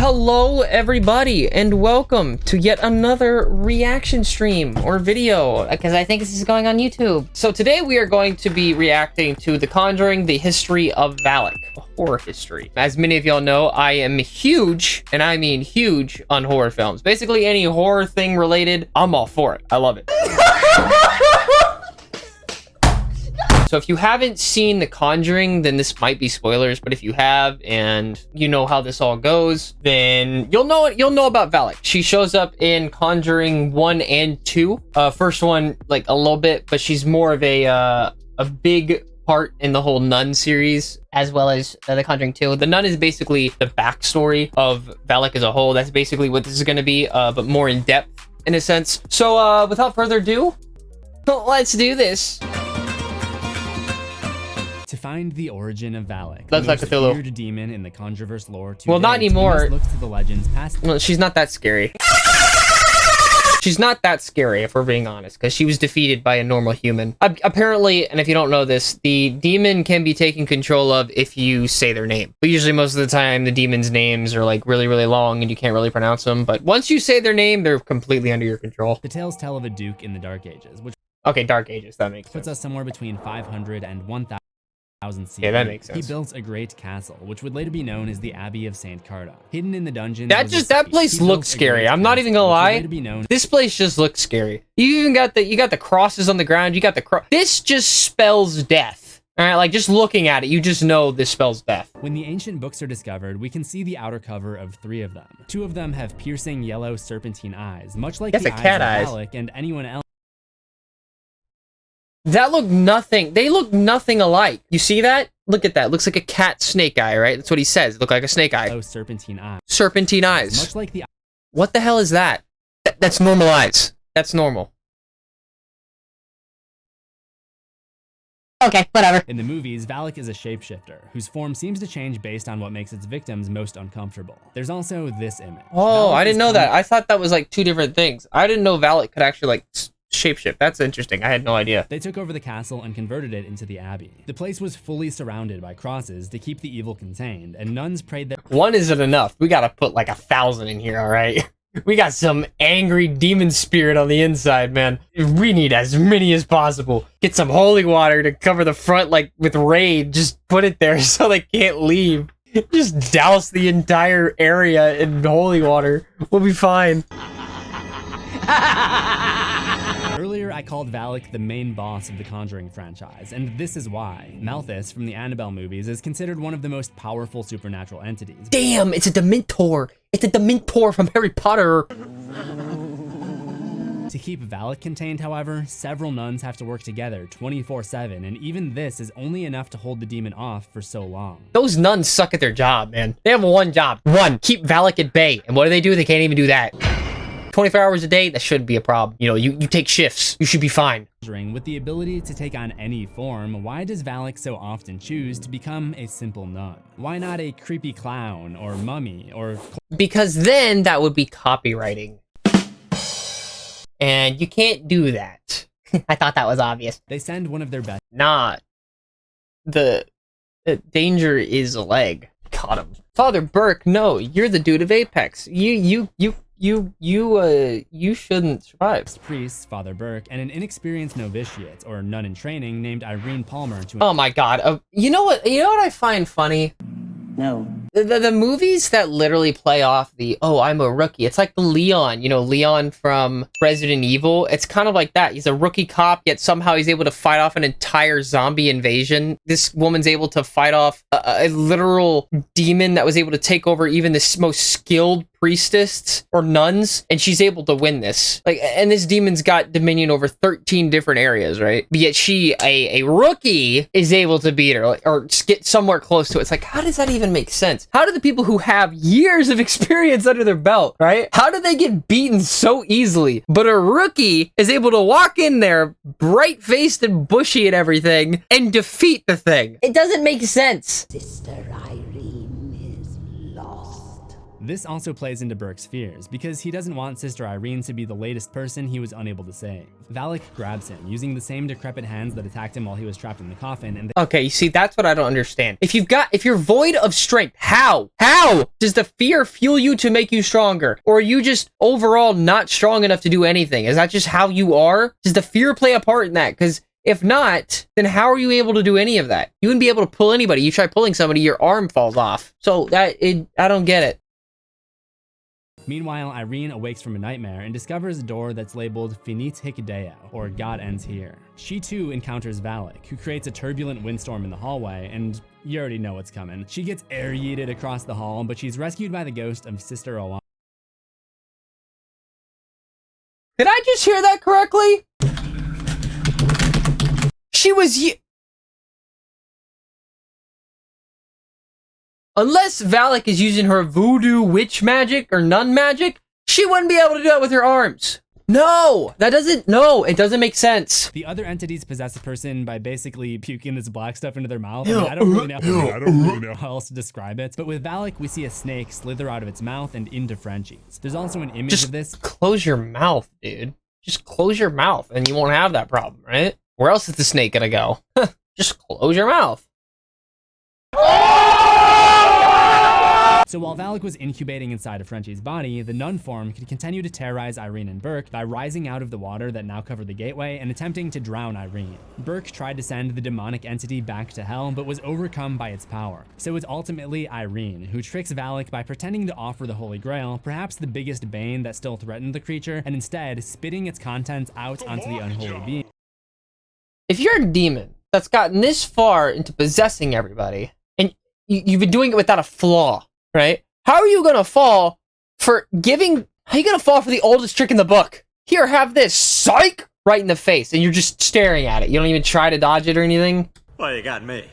Hello everybody and welcome to yet another reaction stream or video, because I think this is going on YouTube. So today we are going to be reacting to The Conjuring, the history of Valak, a horror history. As many of y'all know, I am huge, and I mean huge, on horror films. Basically any horror thing related, I'm all for it. I love it. So if you haven't seen The Conjuring, then this might be spoilers, but if you have and you know how this all goes, then you'll know about Valak. She shows up in Conjuring 1 and 2. First one like a little bit, but she's more of a big part in the whole Nun series, as well as The Conjuring 2. The Nun is basically the backstory of Valak as a whole. That's basically what this is going to be, but more in depth in a sense. So without further ado, let's do this. To find the origin of Valak, Looks like a weird demon in the Conjureverse lore. Well, not anymore. Look to the legends past. Well, she's not that scary. She's not that scary, if we're being honest, because she was defeated by a normal human. Apparently, and if you don't know this, the demon can be taken control of if you say their name. But usually, most of the time, the demon's names are like really, really long and you can't really pronounce them. But once you say their name, they're completely under your control. The tales tell of a duke in the Dark Ages, which Dark Ages, that makes sense. Puts us somewhere between 500 and 1000. Yeah, that makes sense. He built a great castle, which would later be known as the Abbey of St. Carda. Hidden in the dungeon. That place looks scary. I'm not even gonna lie. This place just looks scary. You even got the crosses on the ground. You got the cross. This just spells death. All right, like just looking at it, you just know this spells death. When the ancient books are discovered, we can see the outer cover of 3 of them. 2 of them have piercing yellow serpentine eyes, much like the eyes of Valak and anyone else. That look nothing. They look nothing alike. You see that? Look at that. Looks like a cat snake eye, right? That's what he says. Look like a snake eye. Oh, serpentine eyes. Serpentine eyes. Much like the. What the hell is that? That's normal eyes. That's normal. Okay, whatever. In the movies, Valik is a shapeshifter, whose form seems to change based on what makes its victims most uncomfortable. There's also this image. Oh, Valak I didn't know that. I thought that was like 2 different things. I didn't know Valak could actually like shapeshift. That's interesting. I had no idea. They took over the castle and converted it into the abbey. The place was fully surrounded by crosses to keep the evil contained, and nuns prayed that 1 isn't enough. We gotta put like 1,000 in here, all right? We got some angry demon spirit on the inside, man. We need as many as possible. Get some holy water to cover the front, like with raid. Just put it there so they can't leave. Just douse the entire area in holy water. We'll be fine. Earlier, I called Valak the main boss of the Conjuring franchise, and this is why. Malthus from the Annabelle movies is considered one of the most powerful supernatural entities. Damn, it's a Dementor. It's a Dementor from Harry Potter. To keep Valak contained, however, several nuns have to work together 24/7, and even this is only enough to hold the demon off for so long. Those nuns suck at their job, man. They have one job. One, keep Valak at bay. And what do? They can't even do that. 24 hours a day, that shouldn't be a problem. You know, you take shifts. You should be fine. With the ability to take on any form, why does Valak so often choose to become a simple nun? Why not a creepy clown or mummy or... Because then that would be copywriting. And you can't do that. I thought that was obvious. They send one of their best... Nah. The danger is a leg. Got him. Father Burke, no, you're the dude of Apex. You shouldn't survive. Priest, Father Burke, and an inexperienced novitiate, or nun in training, named Irene Palmer to... Oh my god. You know what I find funny? No. The movies that literally play off the, oh, I'm a rookie. It's like the Leon, Leon from Resident Evil. It's kind of like that. He's a rookie cop, yet somehow he's able to fight off an entire zombie invasion. This woman's able to fight off a literal demon that was able to take over even the most skilled priestess or nuns, and she's able to win this. Like, and this demon's got dominion over 13 different areas, right? But yet she, a rookie, is able to beat her, or get somewhere close to it. It's like, how does that even make sense? How do the people who have years of experience under their belt, right? How do they get beaten so easily? But a rookie is able to walk in there, bright-faced and bushy and everything, and defeat the thing. It doesn't make sense. Sister Irene is lost. This also plays into Burke's fears, because he doesn't want Sister Irene to be the latest person he was unable to save. Valak grabs him, using the same decrepit hands that attacked him while he was trapped in the coffin, and okay, you see, that's what I don't understand. If you're void of strength, how does the fear fuel you to make you stronger? Or are you just overall not strong enough to do anything? Is that just how you are? Does the fear play a part in that? Because if not, then how are you able to do any of that? You wouldn't be able to pull anybody. You try pulling somebody, your arm falls off. So I don't get it. Meanwhile, Irene awakes from a nightmare and discovers a door that's labeled Finit Hic Deo, or God Ends Here. She too encounters Valak, who creates a turbulent windstorm in the hallway, and you already know what's coming. She gets air yeeted across the hall, but she's rescued by the ghost of Sister Awakes. Did I just hear that correctly? She was unless Valak is using her voodoo witch magic or nun magic, she wouldn't be able to do that with her arms. No, it doesn't make sense. The other entities possess a person by basically puking this black stuff into their mouth. I don't really know how else to describe it. But with Valak, we see a snake slither out of its mouth and into Frenchie's. There's also an image of this. Close your mouth, dude. Just close your mouth and you won't have that problem, right? Where else is the snake gonna go? Just close your mouth. So while Valak was incubating inside of Frenchie's body, the nun form could continue to terrorize Irene and Burke by rising out of the water that now covered the gateway and attempting to drown Irene. Burke tried to send the demonic entity back to hell, but was overcome by its power. So it's ultimately Irene who tricks Valak by pretending to offer the Holy Grail, perhaps the biggest bane that still threatened the creature, and instead spitting its contents out onto the unholy being. If you're a demon that's gotten this far into possessing everybody, and you've been doing it without a flaw, right? How are you gonna fall for the oldest trick in the book? Here, have this, psych, right in the face, and you're just staring at it. You don't even try to dodge it or anything? Well, you got me.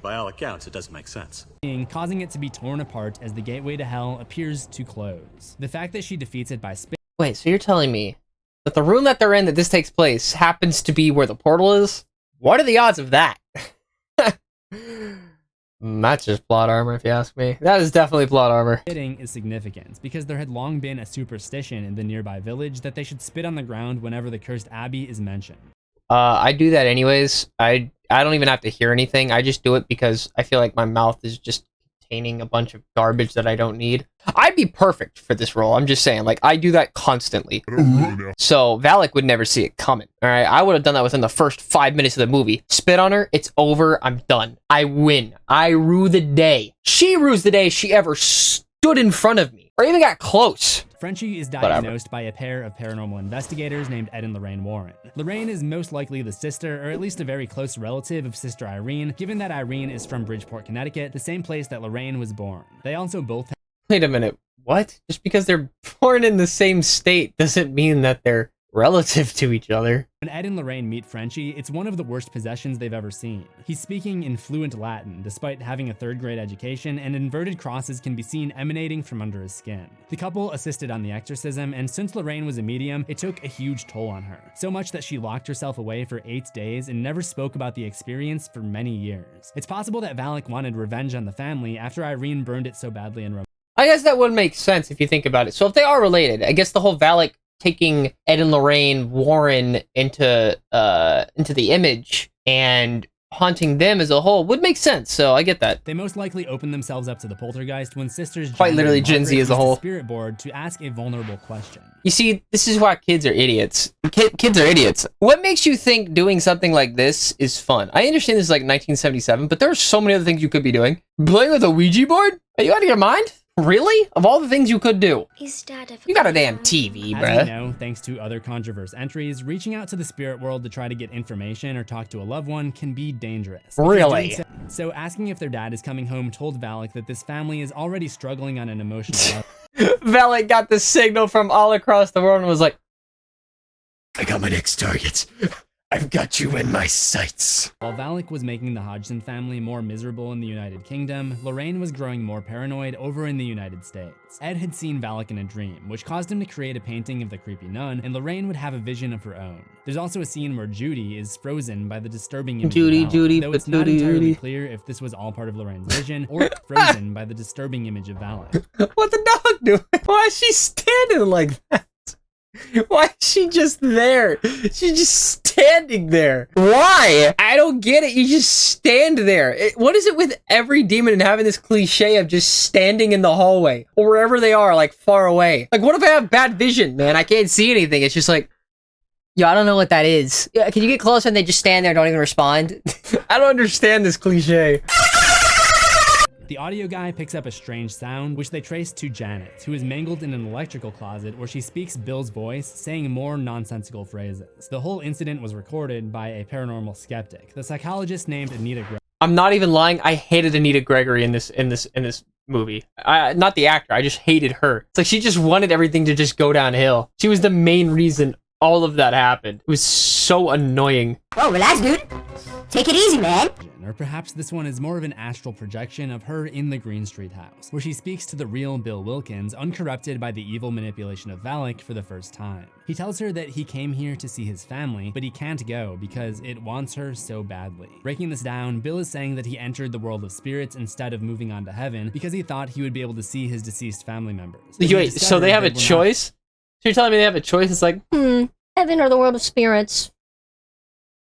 By all accounts, it doesn't make sense. Causing it to be torn apart as the gateway to hell appears to close. The fact that she defeats it by Wait, so you're telling me that the room that they're in that this takes place happens to be where the portal is? What are the odds of that? That's just plot armor, if you ask me. That is definitely plot armor. Spitting is significant because there had long been a superstition in the nearby village that they should spit on the ground whenever the cursed abbey is mentioned. I do that anyways. I don't even have to hear anything. I just do it because I feel like my mouth is just containing a bunch of garbage that I don't need. I'd be perfect for this role. I'm just saying, like, I do that constantly. So Valak would never see it coming. All right, I would have done that within the first 5 minutes of the movie. Spit on her, it's over, I'm done. I win. I rue the day. She rues the day she ever stood in front of me or even got close. Frenchie is diagnosed by a pair of paranormal investigators named Ed and Lorraine Warren. Lorraine is most likely the sister, or at least a very close relative of Sister Irene, given that Irene is from Bridgeport, Connecticut, the same place that Lorraine was born. They also both Wait a minute, what? Just because they're born in the same state doesn't mean that they're relative to each other. When Ed and Lorraine meet Frenchie, it's one of the worst possessions they've ever seen. He's speaking in fluent Latin, despite having a third-grade education, and inverted crosses can be seen emanating from under his skin. The couple assisted on the exorcism, and since Lorraine was a medium, it took a huge toll on her. So much that she locked herself away for 8 days and never spoke about the experience for many years. It's possible that Valak wanted revenge on the family after Irene burned it so badly in Rome. I guess that would make sense if you think about it. So if they are related, I guess the whole Valak taking Ed and Lorraine Warren into the image and haunting them as a whole would make sense. So I get that. They most likely opened themselves up to the poltergeist when sisters quite literally Gen Z as a whole spirit board to ask a vulnerable question. You see, this is why kids are idiots. Kids are idiots. What makes you think doing something like this is fun? I understand this is like 1977, but there are so many other things you could be doing. Playing with a Ouija board? Are you out of your mind? Really? Of all the things you could do, you got a damn TV, bruh. As we know, thanks to other Controverse entries, reaching out to the spirit world to try to get information or talk to a loved one can be dangerous. Really? So asking if their dad is coming home told Valak that this family is already struggling on an emotional level. Valak got the signal from all across the world and was like, I got my next target. I've got you in my sights. While Valak was making the Hodgson family more miserable in the United Kingdom, Lorraine was growing more paranoid over in the United States. Ed had seen Valak in a dream, which caused him to create a painting of the creepy nun, and Lorraine would have a vision of her own. There's also a scene where Judy is frozen by the disturbing image of Valak, though it's not entirely clear if this was all part of Lorraine's vision or frozen by the disturbing image of Valak. What the dog doing? Why is she standing like that? Why is she just there? She's just standing there. Why? I don't get it. You just stand there. What is it with every demon and having this cliche of just standing in the hallway or wherever they are, like far away? Like, what if I have bad vision, man? I can't see anything. It's just like, yo, I don't know what that is. Yeah, can you get closer and they just stand there and don't even respond? I don't understand this cliche. The audio guy picks up a strange sound, which they trace to Janet, who is mangled in an electrical closet where she speaks Bill's voice, saying more nonsensical phrases. The whole incident was recorded by a paranormal skeptic, the psychologist named Anita Gregory. I'm not even lying. I hated Anita Gregory in this movie. Not the actor. I just hated her. It's like she just wanted everything to just go downhill. She was the main reason all of that happened. It was so annoying. Oh, relax, dude. Take it easy, man. Or perhaps this one is more of an astral projection of her in the Green Street house, where she speaks to the real Bill Wilkins, uncorrupted by the evil manipulation of Valak for the first time. He tells her that he came here to see his family, but he can't go because it wants her so badly. Breaking this down, Bill is saying that he entered the world of spirits instead of moving on to heaven because he thought he would be able to see his deceased family members. Wait, so they have a choice? So you're telling me they have a choice? It's like, heaven or the world of spirits?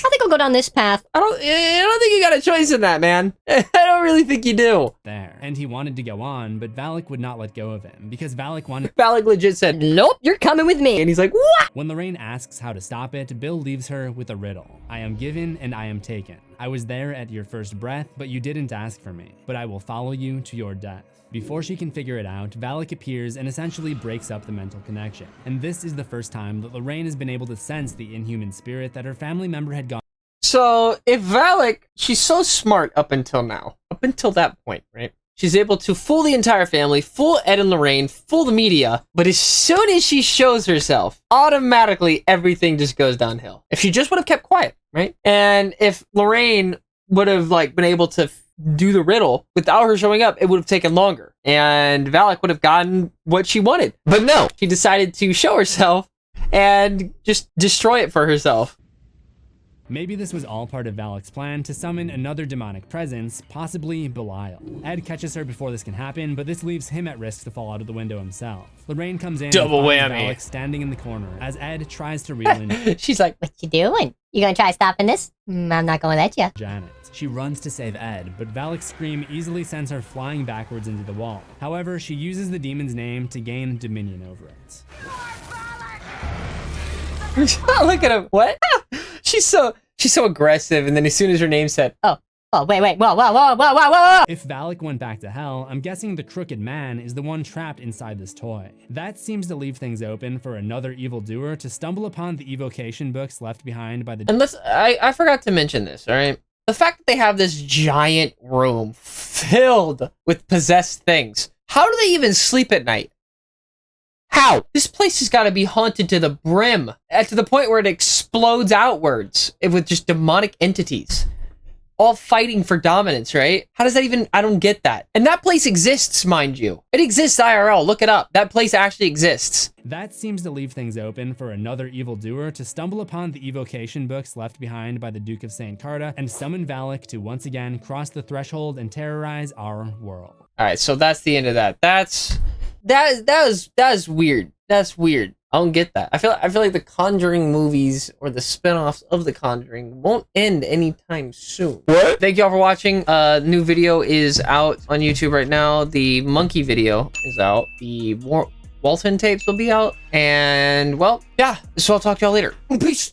I think I'll go down this path. I don't think you got a choice in that, man. I don't really think you do. There. And he wanted to go on, but Valak would not let go of him because Valak wanted. Valak legit said, nope, you're coming with me. And he's like, what? When Lorraine asks how to stop it, Bill leaves her with a riddle. I am given and I am taken. I was there at your first breath, but you didn't ask for me. But I will follow you to your death. Before she can figure it out, Valak appears and essentially breaks up the mental connection. And this is the first time that Lorraine has been able to sense the inhuman spirit that her family member had gone. So if Valak, she's so smart up until now, up until that point, right? She's able to fool the entire family, fool Ed and Lorraine, fool the media, but as soon as she shows herself, automatically everything just goes downhill. If she just would have kept quiet, right? And if Lorraine would have been able to do the riddle without her showing up, it would have taken longer. And Valak would have gotten what she wanted. But no, she decided to show herself and just destroy it for herself. Maybe this was all part of Valak's plan to summon another demonic presence, possibly Belial. Ed catches her before this can happen, but this leaves him at risk to fall out of the window himself. Lorraine comes in Double and finds whammy. Valak standing in the corner as Ed tries to reel in. She's like, What you doing? You gonna try stopping this? I'm not gonna let you. Janet. She runs to save Ed, but Valak's scream easily sends her flying backwards into the wall. However, she uses the demon's name to gain dominion over it. look at him. What? She's so aggressive, and then as soon as her name's said, Oh, wait, whoa. If Valak went back to hell, I'm guessing the crooked man is the one trapped inside this toy. That seems to leave things open for another evildoer to stumble upon the evocation books left behind by the. unless I forgot to mention this, all right? The fact that they have this giant room filled with possessed things. How do they even sleep at night? How? This place has got to be haunted to the brim, to the point where it explodes outwards with just demonic entities, all fighting for dominance, right? How does that even, I don't get that. And that place exists, mind you. It exists IRL, look it up. That place actually exists. That seems to leave things open for another evildoer to stumble upon the evocation books left behind by the Duke of St. Carta and summon Valak to once again cross the threshold and terrorize our world. All right, so that's the end of that. That was weird. That's weird. I don't get that. I feel like the Conjuring movies or the spin-offs of the Conjuring won't end anytime soon. What? Thank you all for watching. New video is out on YouTube right now. The Monkey video is out. The Walton tapes will be out. And well, yeah. So I'll talk to y'all later. Peace.